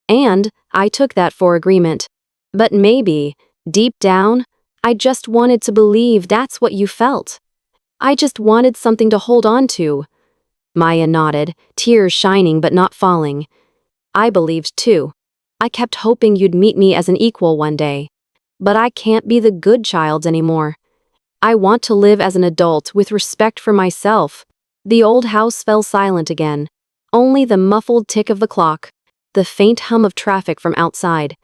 And I took that for agreement. But maybe, deep down, I just wanted to believe that's what you felt. I just wanted something to hold on to." Maya nodded, tears shining but not falling. "I believed too. I kept hoping you'd meet me as an equal one day. But I can't be the good child anymore. I want to live as an adult with respect for myself." The old house fell silent again. Only the muffled tick of the clock, the faint hum of traffic from outside.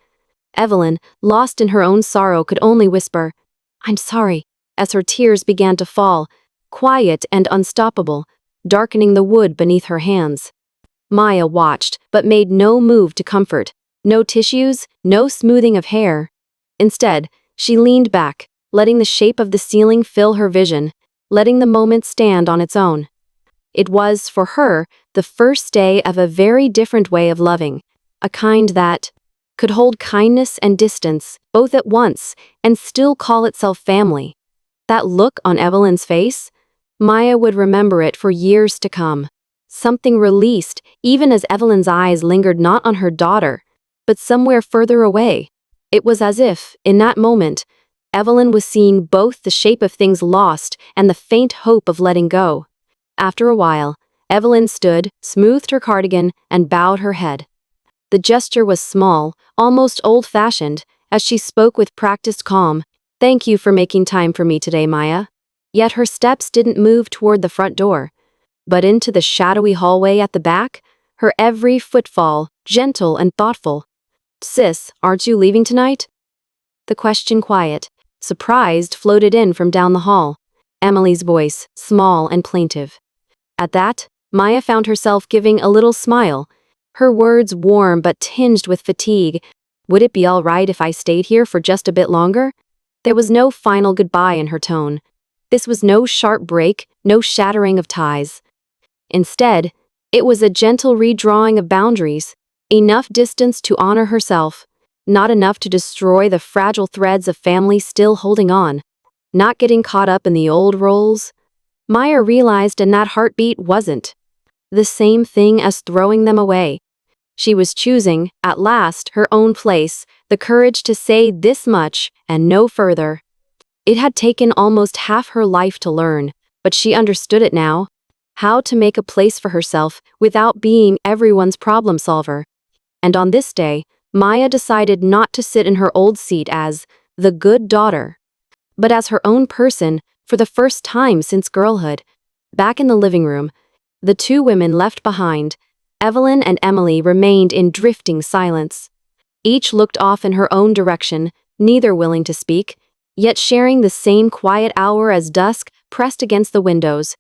Evelyn, lost in her own sorrow, could only whisper, "I'm sorry," as her tears began to fall, quiet and unstoppable, darkening the wood beneath her hands. Maya watched, but made no move to comfort. No tissues, no smoothing of hair. Instead, she leaned back, letting the shape of the ceiling fill her vision, letting the moment stand on its own. It was, for her, the first day of a very different way of loving, a kind that could hold kindness and distance, both at once, and still call itself family. That look on Evelyn's face, Maya would remember it for years to come. Something released, even as Evelyn's eyes lingered not on her daughter, but somewhere further away. It was as if, in that moment, Evelyn was seeing both the shape of things lost and the faint hope of letting go. After a while, Evelyn stood, smoothed her cardigan, and bowed her head. The gesture was small, almost old-fashioned, as she spoke with practiced calm. "Thank you for making time for me today, Maya." Yet her steps didn't move toward the front door, but into the shadowy hallway at the back, her every footfall, gentle and thoughtful. "Sis, aren't you leaving tonight?" The question, quiet, surprised, floated in from down the hall. Emily's voice, small and plaintive. At that, Maya found herself giving a little smile, her words warm but tinged with fatigue. Would it be all right if I stayed here for just a bit longer? There was no final goodbye in her tone. This was no sharp break, no shattering of ties. Instead, it was a gentle redrawing of boundaries, enough distance to honor herself, not enough to destroy the fragile threads of family still holding on, not getting caught up in the old roles. Maya realized, and that heartbeat wasn't the same thing as throwing them away. She was choosing, at last, her own place, the courage to say this much and no further. It had taken almost half her life to learn, but she understood it now. How to make a place for herself without being everyone's problem solver. And on this day, Maya decided not to sit in her old seat as the good daughter, but as her own person for the first time since girlhood. Back in the living room, the two women left behind, Evelyn and Emily, remained in drifting silence. Each looked off in her own direction, neither willing to speak, yet sharing the same quiet hour as dusk pressed against the windows.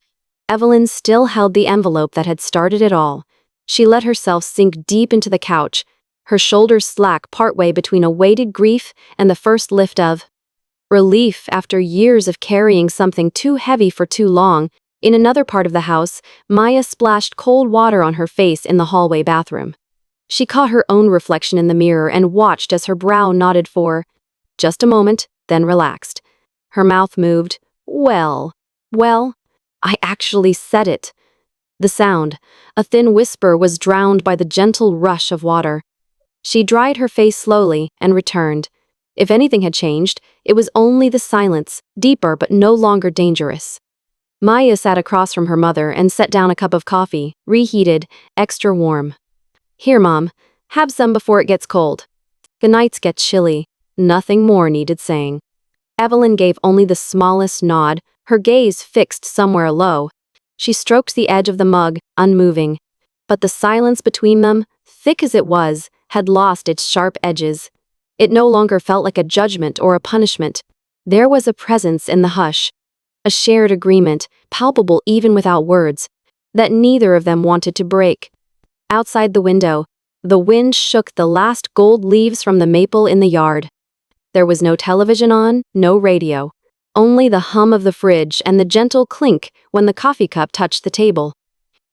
Evelyn still held the envelope that had started it all. She let herself sink deep into the couch, her shoulders slack partway between a weighted grief and the first lift of relief after years of carrying something too heavy for too long. In another part of the house, Maya splashed cold water on her face in the hallway bathroom. She caught her own reflection in the mirror and watched as her brow knotted for just a moment, then relaxed. Her mouth moved. Well, I actually said it. The sound, a thin whisper, was drowned by the gentle rush of water. She dried her face slowly and returned. If anything had changed, it was only the silence, deeper but no longer dangerous. Maya sat across from her mother and set down a cup of coffee, reheated, extra warm. Here, Mom, have some before it gets cold. The nights get chilly. Nothing more needed saying. Evelyn gave only the smallest nod, her gaze fixed somewhere low. She stroked the edge of the mug, unmoving. But the silence between them, thick as it was, had lost its sharp edges. It no longer felt like a judgment or a punishment. There was a presence in the hush, a shared agreement, palpable even without words, that neither of them wanted to break. Outside the window, the wind shook the last gold leaves from the maple in the yard. There was no television on, no radio. Only the hum of the fridge and the gentle clink when the coffee cup touched the table.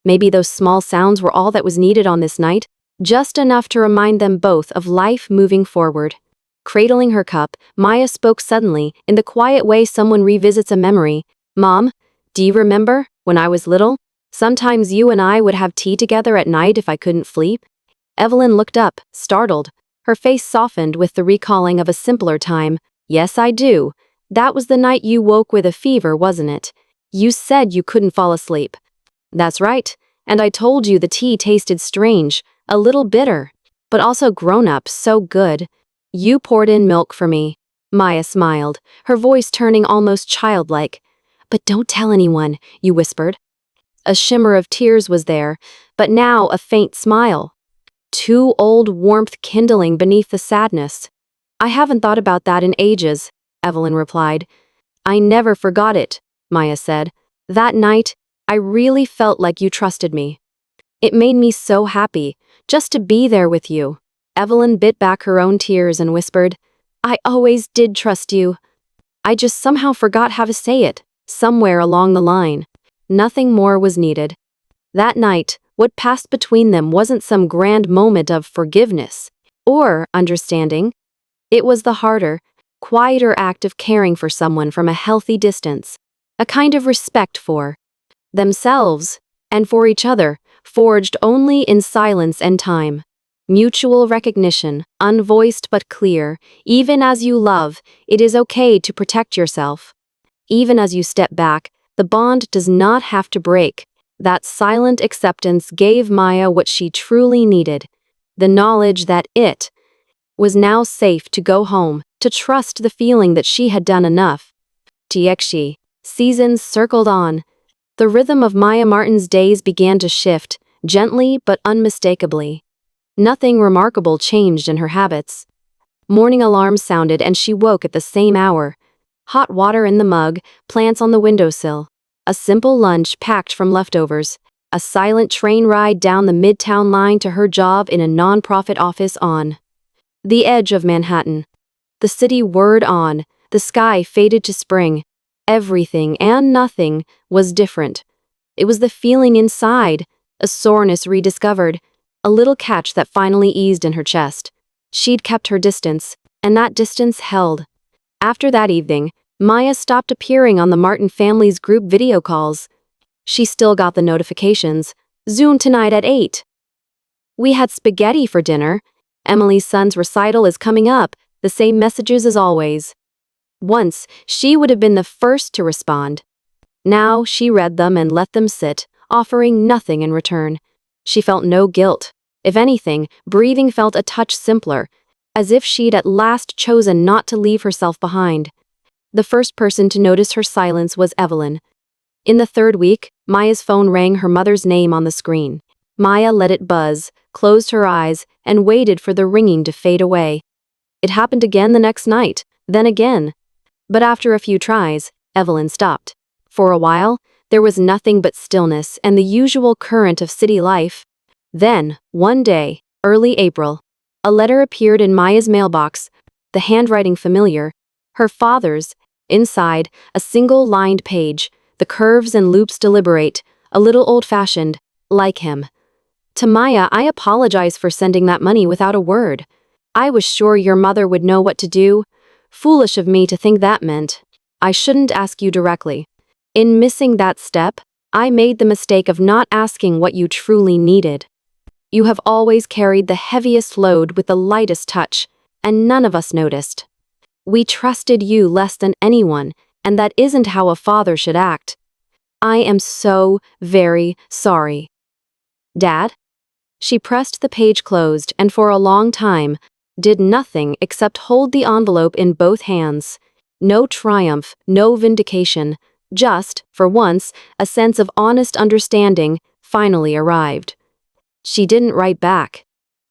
Maybe those small sounds were all that was needed on this night, just enough to remind them both of life moving forward. Cradling her cup, Maya spoke suddenly, in the quiet way someone revisits a memory. Mom, do you remember, when I was little? Sometimes you and I would have tea together at night if I couldn't sleep. Evelyn looked up, startled. Her face softened with the recalling of a simpler time. Yes, I do. That was the night you woke with a fever, wasn't it? You said you couldn't fall asleep. That's right. And I told you the tea tasted strange, a little bitter, but also grown-up, so good. You poured in milk for me. Maya smiled, her voice turning almost childlike. But don't tell anyone, you whispered. A shimmer of tears was there, but now a faint smile. Too old warmth kindling beneath the sadness. I haven't thought about that in ages, Evelyn replied. I never forgot it, Maya said. That night, I really felt like you trusted me. It made me so happy, just to be there with you. Evelyn bit back her own tears and whispered, I always did trust you. I just somehow forgot how to say it, somewhere along the line. Nothing more was needed. That night, what passed between them wasn't some grand moment of forgiveness or understanding. It was the harder, quieter act of caring for someone from a healthy distance, a kind of respect for themselves and for each other, forged only in silence and time. Mutual recognition, unvoiced but clear. Even as you love, it is okay to protect yourself. Even as you step back, the bond does not have to break. That silent acceptance gave Maya what she truly needed, the knowledge that it was now safe to go home, to trust the feeling that she had done enough. Tiekshi. Seasons circled on. The rhythm of Maya Martin's days began to shift, gently but unmistakably. Nothing remarkable changed in her habits. Morning alarms sounded and she woke at the same hour. Hot water in the mug, plants on the windowsill. A simple lunch packed from leftovers. A silent train ride down the Midtown line to her job in a non-profit office on The edge of Manhattan. The city whirred on, the sky faded to spring. Everything and nothing was different. It was the feeling inside, a soreness rediscovered, a little catch that finally eased in her chest. She'd kept her distance, and that distance held. After that evening, Maya stopped appearing on the Martin family's group video calls. She still got the notifications. Zoom tonight at 8. We had spaghetti for dinner. Emily's son's recital is coming up. The same messages as always. Once, she would have been the first to respond. Now, she read them and let them sit, offering nothing in return. She felt no guilt. If anything, breathing felt a touch simpler, as if she'd at last chosen not to leave herself behind. The first person to notice her silence was Evelyn. In the third week, Maya's phone rang her mother's name on the screen. Maya let it buzz, closed her eyes, and waited for the ringing to fade away. It happened again the next night, then again. But after a few tries, Evelyn stopped. For a while, there was nothing but stillness and the usual current of city life. Then, one day, early April, a letter appeared in Maya's mailbox, the handwriting familiar, her father's. Inside, a single-lined page, the curves and loops deliberate, a little old-fashioned, like him. To Maya, I apologize for sending that money without a word. I was sure your mother would know what to do. Foolish of me to think that meant I shouldn't ask you directly. In missing that step, I made the mistake of not asking what you truly needed. You have always carried the heaviest load with the lightest touch, and none of us noticed. We trusted you less than anyone, and that isn't how a father should act. I am so very sorry. Dad? She pressed the page closed and for a long time did nothing except hold the envelope in both hands. No triumph, no vindication, just, for once, a sense of honest understanding finally arrived. She didn't write back.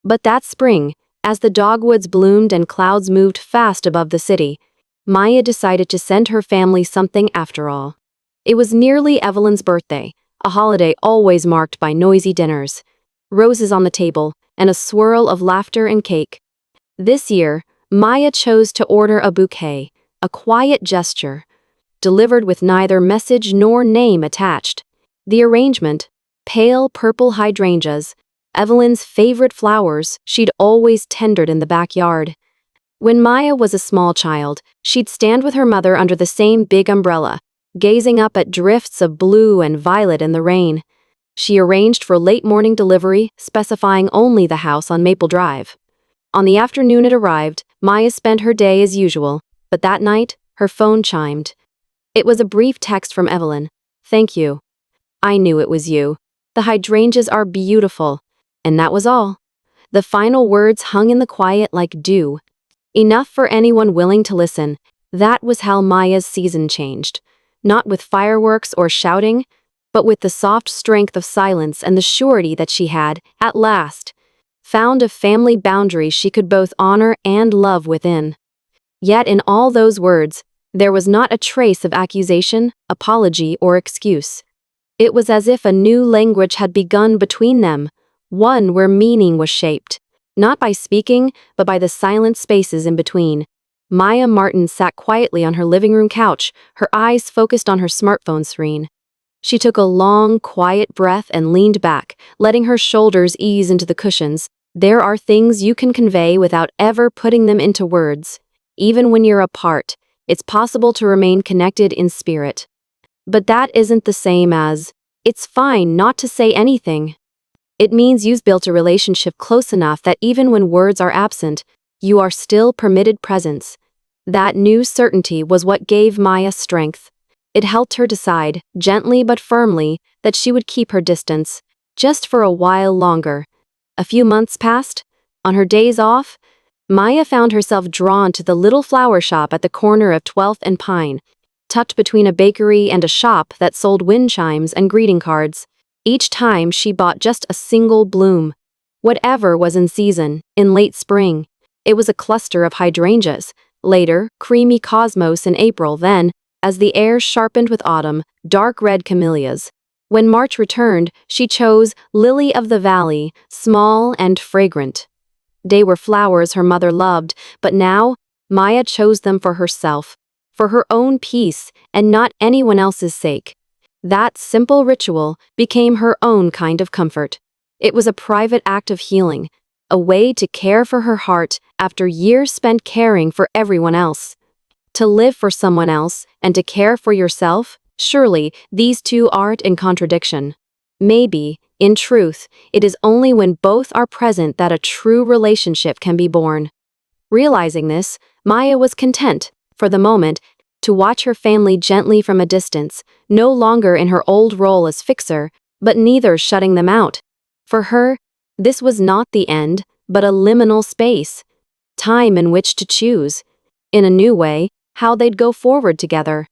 But that spring, as the dogwoods bloomed and clouds moved fast above the city, Maya decided to send her family something after all. It was nearly Evelyn's birthday, a holiday always marked by noisy dinners, roses on the table, and a swirl of laughter and cake. This year, Maya chose to order a bouquet, a quiet gesture, delivered with neither message nor name attached. The arrangement, pale purple hydrangeas, Evelyn's favorite flowers she'd always tendered in the backyard. When Maya was a small child, she'd stand with her mother under the same big umbrella, gazing up at drifts of blue and violet in the rain. She arranged for late morning delivery, specifying only the house on Maple Drive. On the afternoon it arrived, Maya spent her day as usual, but that night, her phone chimed. It was a brief text from Evelyn. Thank you. I knew it was you. The hydrangeas are beautiful. And that was all. The final words hung in the quiet like dew. Enough for anyone willing to listen. That was how Maya's season changed. Not with fireworks or shouting, but with the soft strength of silence and the surety that she had, at last, found a family boundary she could both honor and love within. Yet in all those words, there was not a trace of accusation, apology, or excuse. It was as if a new language had begun between them, one where meaning was shaped, not by speaking, but by the silent spaces in between. Maya Martin sat quietly on her living room couch, her eyes focused on her smartphone screen. She took a long, quiet breath and leaned back, letting her shoulders ease into the cushions. There are things you can convey without ever putting them into words. Even when you're apart, it's possible to remain connected in spirit. But that isn't the same as, it's fine not to say anything. It means you've built a relationship close enough that even when words are absent, you are still permitted presence. That new certainty was what gave Maya strength. It helped her decide, gently but firmly, that she would keep her distance, just for a while longer. A few months passed. On her days off, Maya found herself drawn to the little flower shop at the corner of 12th and Pine, tucked between a bakery and a shop that sold wind chimes and greeting cards. Each time she bought just a single bloom. Whatever was in season, in late spring. It was a cluster of hydrangeas. Later, creamy cosmos in April, then, as the air sharpened with autumn, dark red camellias. When March returned, she chose lily of the valley, small and fragrant. They were flowers her mother loved, but now, Maya chose them for herself, for her own peace, and not anyone else's sake. That simple ritual became her own kind of comfort. It was a private act of healing, a way to care for her heart after years spent caring for everyone else. To live for someone else and to care for yourself, surely these two aren't in contradiction. Maybe, in truth, it is only when both are present that a true relationship can be born. Realizing this, Maya was content, for the moment, to watch her family gently from a distance, no longer in her old role as fixer, but neither shutting them out. For her, this was not the end, but a liminal space, time in which to choose, in a new way, how they'd go forward together.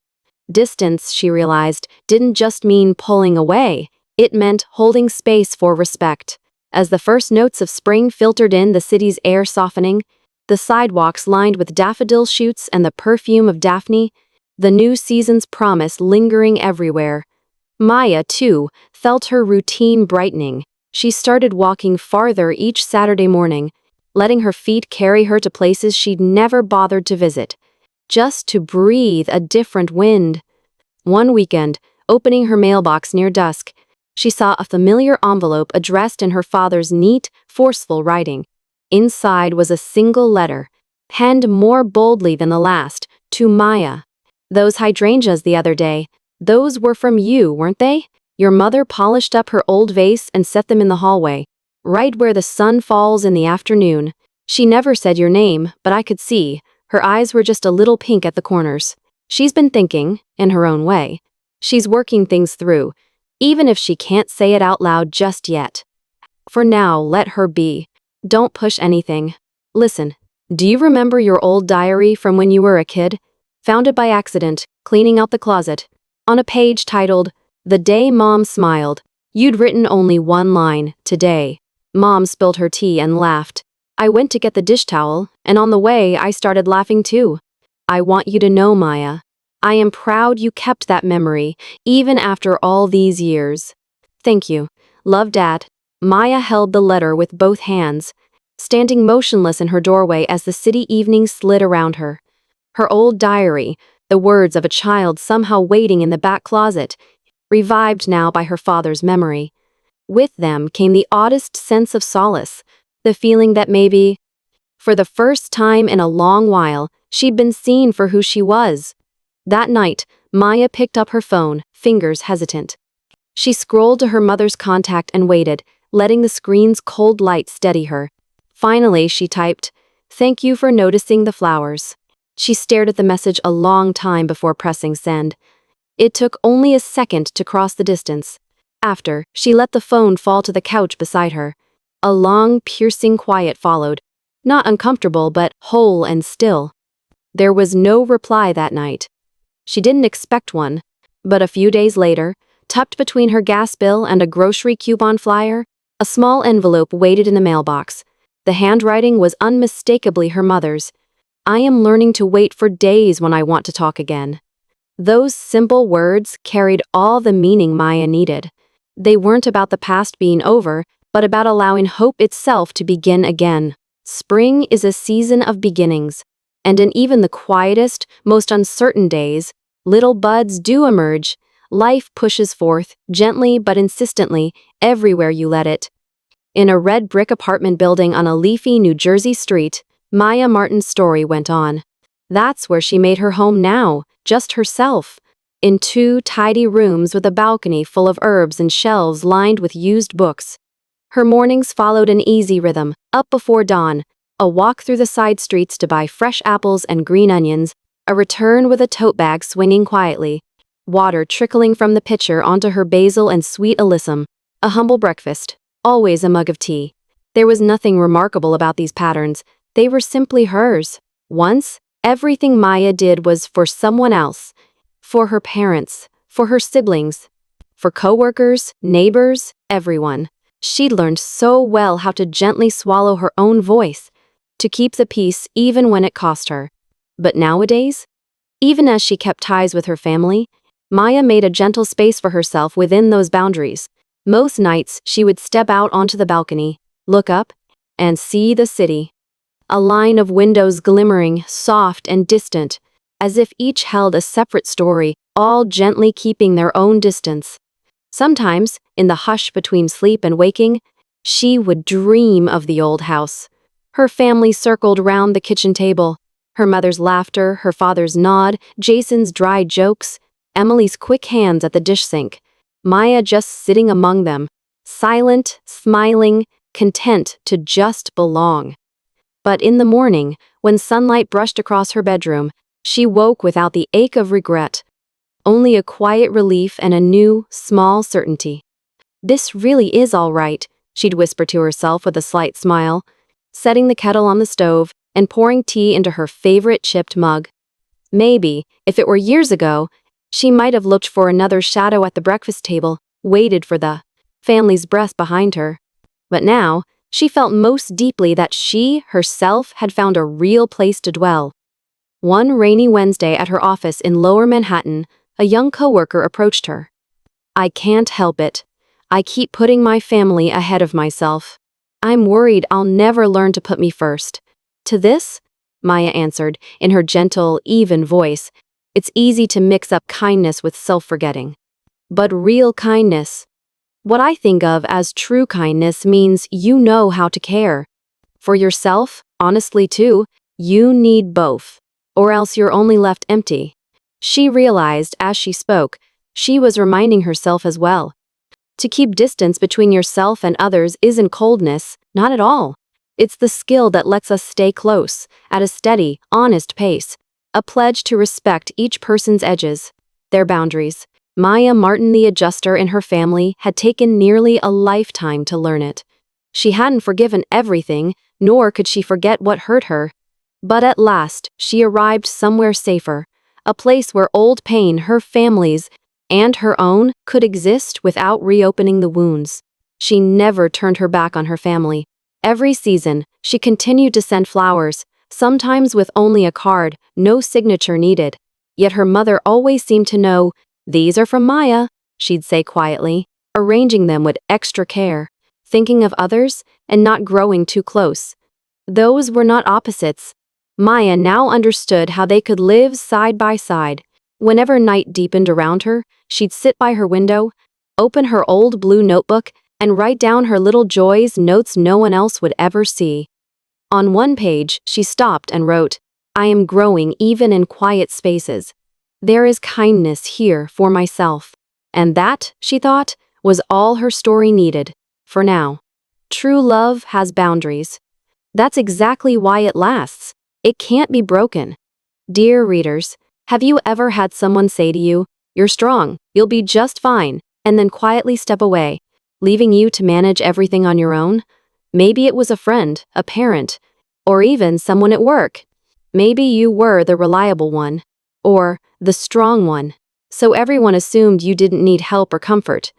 Distance, she realized, didn't just mean pulling away, it meant holding space for respect. As the first notes of spring filtered in, the city's air softening, the sidewalks lined with daffodil shoots and the perfume of Daphne, the new season's promise lingering everywhere. Maya, too, felt her routine brightening. She started walking farther each Saturday morning, letting her feet carry her to places she'd never bothered to visit, just to breathe a different wind. One weekend, opening her mailbox near dusk, she saw a familiar envelope addressed in her father's neat, forceful writing. Inside was a single letter, penned more boldly than the last, to Maya. "Those hydrangeas the other day, those were from you, weren't they? Your mother polished up her old vase and set them in the hallway, right where the sun falls in the afternoon. She never said your name, but I could see. Her eyes were just a little pink at the corners. She's been thinking, in her own way. She's working things through, even if she can't say it out loud just yet. For now, let her be. Don't push anything. Listen, do you remember your old diary from when you were a kid? Found it by accident, cleaning out the closet. On a page titled, 'The Day Mom Smiled,' you'd written only one line, 'Today.' Mom spilled her tea and laughed. I went to get the dish towel, and on the way I started laughing too. I want you to know, Maya, I am proud you kept that memory, even after all these years. Thank you. Love, Dad." Maya held the letter with both hands, standing motionless in her doorway as the city evening slid around her. Her old diary, the words of a child somehow waiting in the back closet, revived now by her father's memory. With them came the oddest sense of solace, the feeling that maybe, for the first time in a long while, she'd been seen for who she was. That night, Maya picked up her phone, fingers hesitant. She scrolled to her mother's contact and waited, letting the screen's cold light steady her. Finally, she typed, "Thank you for noticing the flowers." She stared at the message a long time before pressing send. It took only a second to cross the distance. After, she let the phone fall to the couch beside her. A long, piercing quiet followed, not uncomfortable but whole and still. There was no reply that night. She didn't expect one, but a few days later, tucked between her gas bill and a grocery coupon flyer, a small envelope waited in the mailbox. The handwriting was unmistakably her mother's. "I am learning to wait for days when I want to talk again." Those simple words carried all the meaning Maya needed. They weren't about the past being over, but about allowing hope itself to begin again. Spring is a season of beginnings, and in even the quietest, most uncertain days, little buds do emerge. Life pushes forth, gently but insistently, everywhere you let it. In a red brick apartment building on a leafy New Jersey street, Maya Martin's story went on. That's where she made her home now, just herself. In 2 tidy rooms with a balcony full of herbs and shelves lined with used books. Her mornings followed an easy rhythm, up before dawn, a walk through the side streets to buy fresh apples and green onions, a return with a tote bag swinging quietly, water trickling from the pitcher onto her basil and sweet alyssum, a humble breakfast, always a mug of tea. There was nothing remarkable about these patterns, they were simply hers. Once, everything Maya did was for someone else, for her parents, for her siblings, for coworkers, neighbors, everyone. She'd learned so well how to gently swallow her own voice, to keep the peace even when it cost her. But nowadays, even as she kept ties with her family, Maya made a gentle space for herself within those boundaries. Most nights, she would step out onto the balcony, look up, and see the city. A line of windows glimmering, soft and distant, as if each held a separate story, all gently keeping their own distance. Sometimes, in the hush between sleep and waking, she would dream of the old house. Her family circled round the kitchen table. Her mother's laughter, her father's nod, Jason's dry jokes, Emily's quick hands at the dish sink. Maya just sitting among them, silent, smiling, content to just belong. But in the morning, when sunlight brushed across her bedroom, she woke without the ache of regret. Only a quiet relief and a new, small certainty. This really is all right, she'd whisper to herself with a slight smile, setting the kettle on the stove and pouring tea into her favorite chipped mug. Maybe, if it were years ago, she might have looked for another shadow at the breakfast table, waited for the family's breath behind her. But now, she felt most deeply that she, herself, had found a real place to dwell. One rainy Wednesday at her office in Lower Manhattan, a young coworker approached her. "I can't help it. I keep putting my family ahead of myself. I'm worried I'll never learn to put me first." To this, Maya answered, in her gentle, even voice, "It's easy to mix up kindness with self-forgetting. But real kindness, what I think of as true kindness, means you know how to care. For yourself, honestly too, you need both, or else you're only left empty." She realized, as she spoke, she was reminding herself as well. To keep distance between yourself and others isn't coldness, not at all. It's the skill that lets us stay close, at a steady, honest pace, a pledge to respect each person's edges, their boundaries. Maya Martin, the adjuster in her family, had taken nearly a lifetime to learn it. She hadn't forgiven everything, nor could she forget what hurt her. But at last, she arrived somewhere safer, a place where old pain, her family's, and her own, could exist without reopening the wounds. She never turned her back on her family. Every season, she continued to send flowers, sometimes with only a card, no signature needed. Yet her mother always seemed to know, "These are from Maya," she'd say quietly, arranging them with extra care, thinking of others and not growing too close. Those were not opposites. Maya now understood how they could live side by side. Whenever night deepened around her, she'd sit by her window, open her old blue notebook, and write down her little joys, notes no one else would ever see. On one page, she stopped and wrote, "I am growing even in quiet spaces. There is kindness here for myself." And that, she thought, was all her story needed, for now. True love has boundaries. That's exactly why it lasts. It can't be broken. Dear readers, have you ever had someone say to you, "You're strong, you'll be just fine," and then quietly step away, leaving you to manage everything on your own? Maybe it was a friend, a parent, or even someone at work. Maybe you were the reliable one, or the strong one, so everyone assumed you didn't need help or comfort,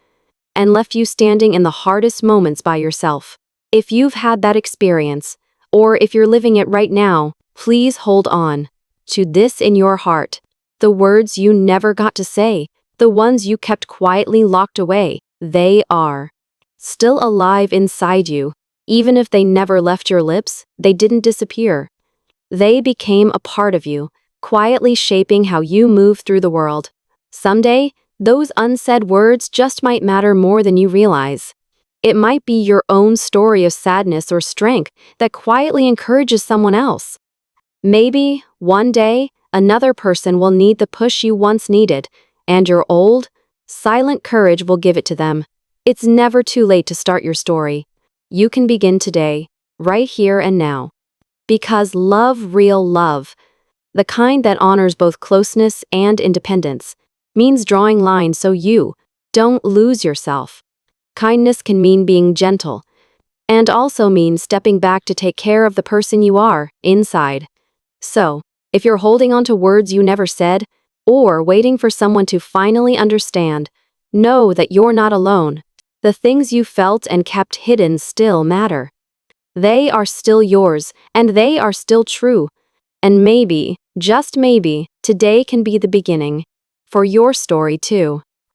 and left you standing in the hardest moments by yourself. If you've had that experience, or if you're living it right now, please hold on to this in your heart. The words you never got to say, the ones you kept quietly locked away, they are still alive inside you. Even if they never left your lips, they didn't disappear. They became a part of you, quietly shaping how you move through the world. Someday, those unsaid words just might matter more than you realize. It might be your own story of sadness or strength that quietly encourages someone else. Maybe, one day, another person will need the push you once needed, and your old, silent courage will give it to them. It's never too late to start your story. You can begin today, right here and now. Because love, real love, the kind that honors both closeness and independence, means drawing lines so you don't lose yourself. Kindness can mean being gentle, and also mean stepping back to take care of the person you are, inside. So, if you're holding on to words you never said, or waiting for someone to finally understand, know that you're not alone. The things you felt and kept hidden still matter. They are still yours, and they are still true. And maybe, just maybe, today can be the beginning for your story too.